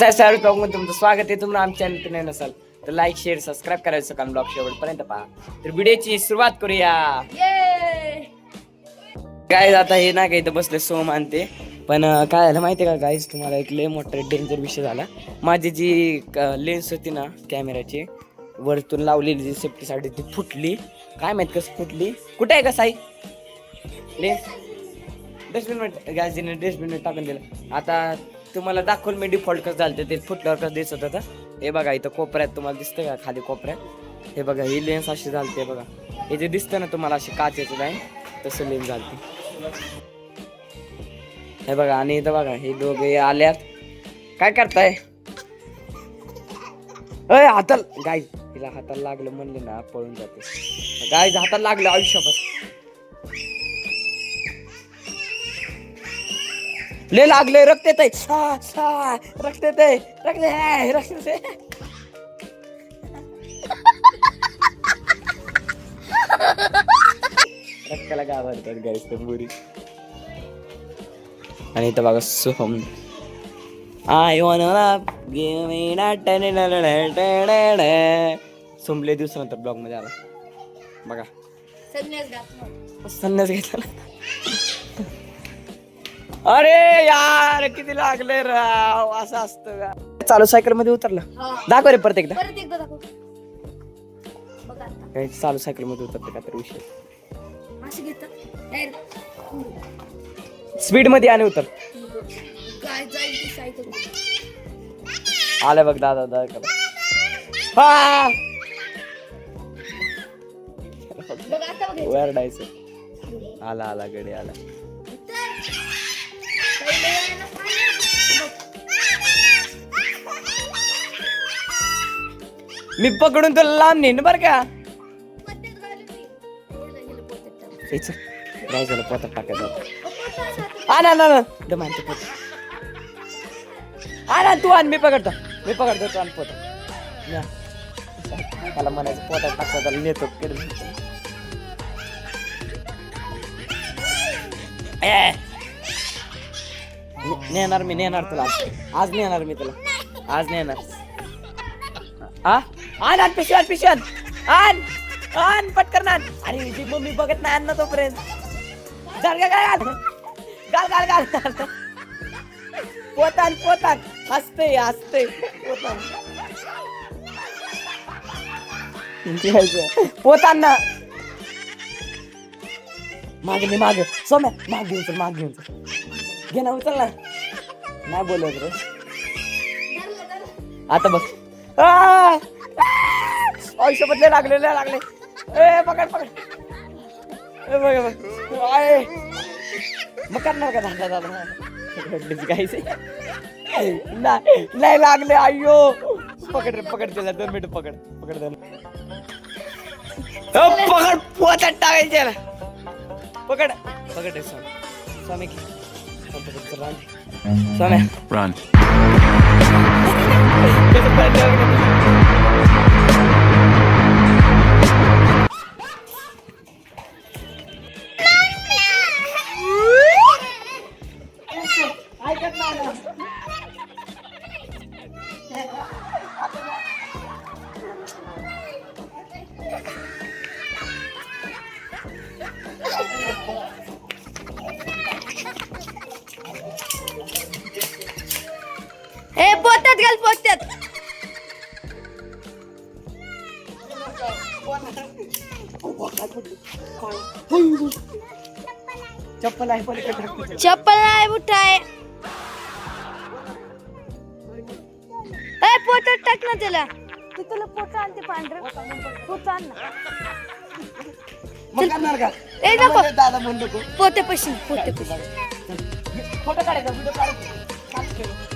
Blog मध्ये तुमचं स्वागत आहे. तुम्हाला आमच्या चॅनल नाही नसाल तर लाईक शेअर सबस्क्राईब करायचं कारण ब्लॉग शेवटपर्यंत पहा. तर व्हिडिओची सुरुवात करूया. गाईज आता हे ना काही इथं बसले सोम आणते पण काय झालं माहिती आहे का गाईज, तुम्हाला एक लय मोठा डेंजर विषय झाला. माझी जी लेन्स होती ना कॅमेऱ्याची वरतून लावलेली जी सेफ्टीसाठी ती फुटली. काय माहित कसं फुटली. कुठे आहे का साई लेन्स? डस्टबिन गायजीने डस्टबिन टाकून दिलं. आता तुम्हाला दाखवून मी डिफॉल्ट कसं झालं ते फुटल्यावर कसं दिसत होतं. हे बघा इथं कोपऱ्यात तुम्हाला दिसतंय का खाली कोपऱ्यात. हे बघा ही लेन्स अशी झालते बघा. हे जे दिसतं ना तुम्हाला अशी काचेचं जाईन तसं लेन्स झालते. हे बघा आणि इथं बघा हे दोघे आल्यात. काय करताय? अय हाताला गाईज, हिला हाताला लागलं म्हणले ना पळून जाते. गाईज हाताला लागलं आयुष्यापासून ले लागले. रक्त येतंय रक्त येतंय रक्त येतंय. रक्ताला घाबरतात गाईस तर मुरी. आणि इथं बघा Soham I wanna give me that सुंबले दिवसानंतर ब्लॉग मध्ये आला बघा. संन्यास घेतला. अरे यार किती लागले राव. असं असतं का? चालू सायकल मध्ये उतरलं. दाखव रे परत एकदा. चालू सायकल मध्ये उतरतं का तर विषय. स्पीड मध्ये आणि उतर. आलं बघ दादा दादा. वरडायचं. आला आला गडे आला. मी पकडून तुला लांब नेन बर का. काय झालं पोतात टाकायचं. आणा तू आण. मी पकडतो तू आण पोत. मला म्हणायचं पोतात टाकता त्याला नेतो. नेणार मी नेणार तुला आज नेणार मी तुला आज नेणार. आण पिशव्यात आण आण पटकन आण. अरे जी मम्मी बघत नाही. आण ना तोपर्यंत. गाल पोतान हसते पोतान ना. माग सोम्या माग घेऊन घे ना उचल ना. नाही बोलत रे. आता बघ आयुष्य बदले लागले. ए पकड मग करणार का दादा नाही लागले. अय्यो पकड त्याला 2 मिनिट पकड पोतात टाकायचं त्याला. पकड स्वामी Run. पोत्यात घाल पोत्यात. चप्पल आहे बुट्टा आहे. पोत्यात टाक ना त्याला. तू तुला पोता आणते पांढरं पोता आण ना. ए नको दादा म्हणतो पोते पैसे फोटो काढायचा व्हिडिओ काढायचा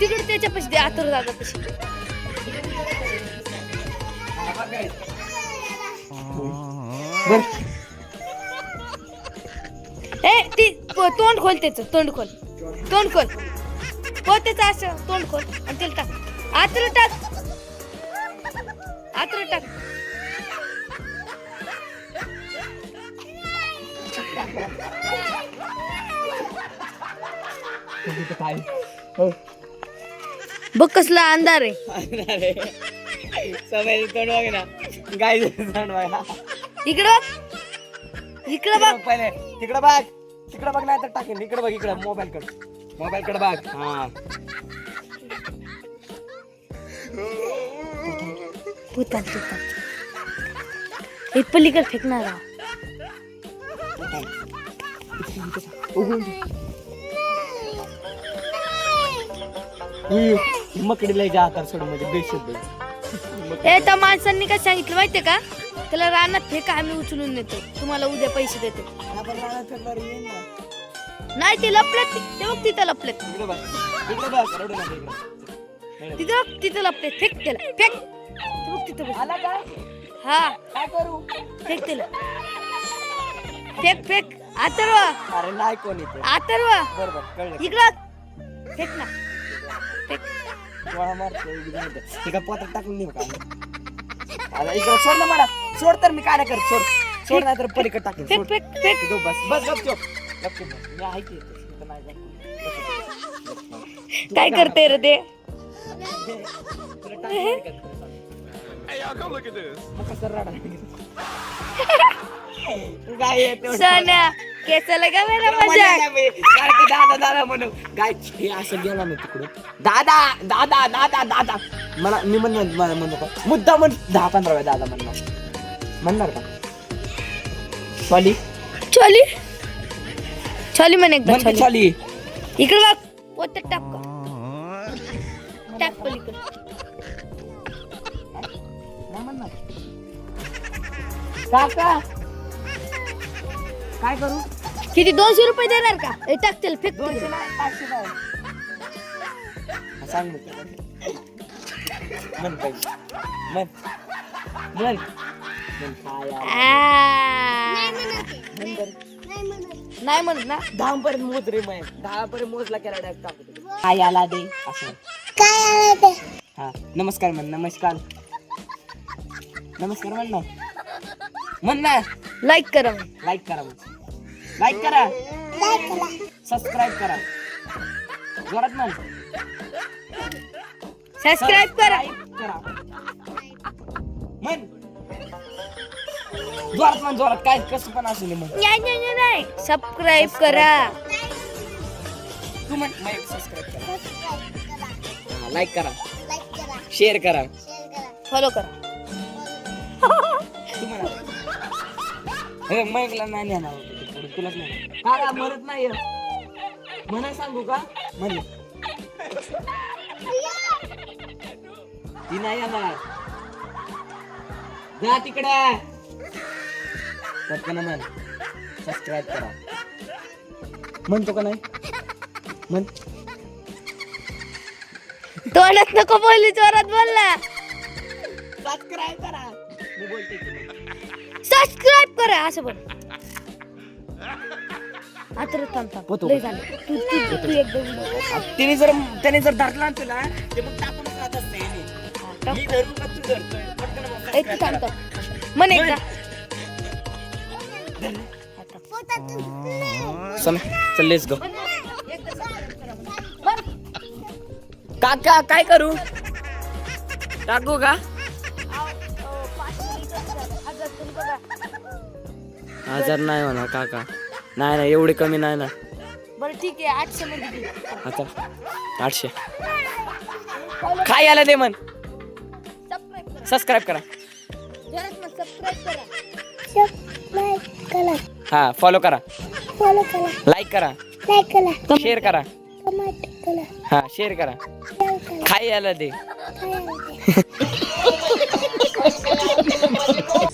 तिकडे त्याच्या पैसे दे. आतुर दादा पैसे. ती तोंड खोल त्याचं. तोंड खोल पोत्याचं असं तोंड खोल आणि त्याला टाक. आतुर टाक. काय बघ कसला अंधार आहे. समय तोंड बघ ना, गाय तोंड बघ. इकडं इकडं बघ. पहिले तिकडं बघ, तिकडं बघ, नाही तर टाकेन. इकडं बघ, इकडं मोबाईल कडे बघ. हा भूतान हे पलीकडे फेकणार आहो. मकडीला जातात सोड म्हणजे बेशुद्ध. हे त्या माणसांनी काय सांगितलं माहितीये का, त्याला रानात फेका, आम्ही उचलून नेतो, तुम्हाला उद्या पैसे देतो. नाही ते लपलेत, ते बघ तिथं लपलेत, इकडे बघ, इकडे बघ, रडू नका इकडं. तिथं बघ, तिथं लपलेत. फेक त्याला, फेक. ते बघ तिथं बघ. आला का? हा काय करू? फेक त्याला, फेक फेक. अथर्व, अरे नाही कोण इथे. अथर्व बरोबर कळलं. इकडं फेक ना, फेक. गोळा मारतो इकडे. हे का पोटात टाकून देऊ का? आता इकडे सोड ना मला. सोड तर मी काय नाही करत. सोड नाही तर पलीकडे टाकेन. फेक सोड. Fake fake. तू बस गपचूप. मी आहे की इथं नाही जात. काय करते रे ते? तुला टाकणार का? मग कसं रडायला? गाय येते. सोन्या केसाला का मेरा मजा मजा. आहे बे. सारखं दादा दादा म्हणून गाय हे असं गेला ना तिकडं. दादा दादा दादा दादा मला मी म्हणतो का मुद्दा म्हण 10-15 वेळा दादा म्हणणार का? सॉली चली चली म्हणे एकदा म्हणते चली. सॉली. इकडे बघ, पोत टाक का, टाक पलीकडे. काका काय करू? किती 200 रुपये देणार का? हे टाक त्याला, फेक. 200 नाही 500 नाही. सांग मग. म्हण पाहिजे म्हण म्हण म्हण काय यार. नाही म्हणत ना. 10 पर्यंत मोज रे. मग 10 पर्यंत मोजला केला डायरेक्ट टाकतो. काय आला दे असं हा. नमस्कार म्हण. नमस्कार म्हण ना. म्हण ना. लाईक करा. लाईक करा मग. लाईक करा, सबस्क्राईब करा. जोरात म्हण. सबस्क्राईब करा. करा म्हण. जोरात म्हण. जोरात काय कसं पण असू दे म्हण. नाही सबस्क्राईब करा. तू म्हण. सबस्क्राईब करा, लाईक करा, शेअर करा, फॉलो करा. तू म्हणा. मैकला नाही येणार तुलाच नाही. का म्हणत नाही म्हणा. सांगू का? म्हण. ती नाही येणार. जा तिकडे. पटकन म्हण. सबस्क्राईब करा. म्हणतो का नाही? म्हण. तोंडात नको बोलली, जोरात बोलला. सबस्क्राईब करा. मी बोलते की. सबस्क्राईब करा असं बोल. आता थांब होतो. लय झालं. तू एकदम त्याने जर धरला ना तुला ते मग टाकूनच राहत असते. मी धरू का तू धरतोय? पटकन म्हण. एक थांब म्हण एकदा. चल लेट्स गो. काका काय करू? टाकू का? 1000 नाही म्हणा काका. नाही एवढे कमी नाही ना. बरं ठीक आहे, 800 मध्ये दे. आता 800 काय आलं ते म्हण. सबस्क्राईब करा. जोरात म्हण, सबस्क्राईब करा. हा फॉलो करा, लाईक करा, शेअर करा. हा शेअर करा. काय आलं ते.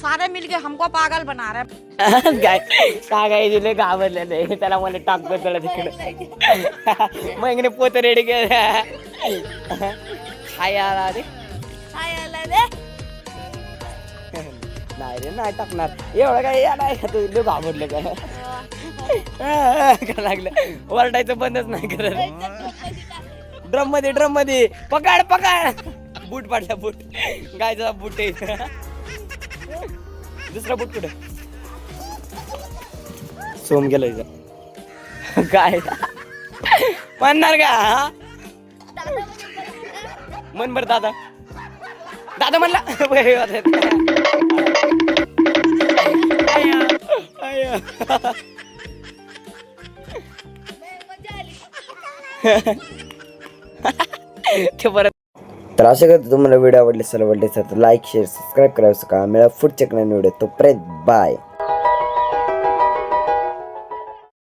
सारे मिलके हमको पागल बना रहे. काय काय दिले घाबरलेले. त्याला मला टाकतो त्याला तिकडे. मग इकडे पोत रेडी केलं. काय आला रे. काय आला रे. नाही रे नाही टाकणार. एवढं काय नाही तू घाबरले काय लागलं. ओरडायचं बंदच नाही करत. ड्रम मध्ये पकड बूट पाडला. बूट गायचा बूट आहे. दुसरा बूट कुठे. सोम गेलं काय म्हणणार का? मन बर दादा दादा म्हणला ते परत. तर अशा करतो तुम्हाला व्हिडिओ आवडले असेल तर लाईक शेअर सबस्क्राईब करायचं का मिळा पुढच्या व्हिडिओ तोपर्यंत बाय.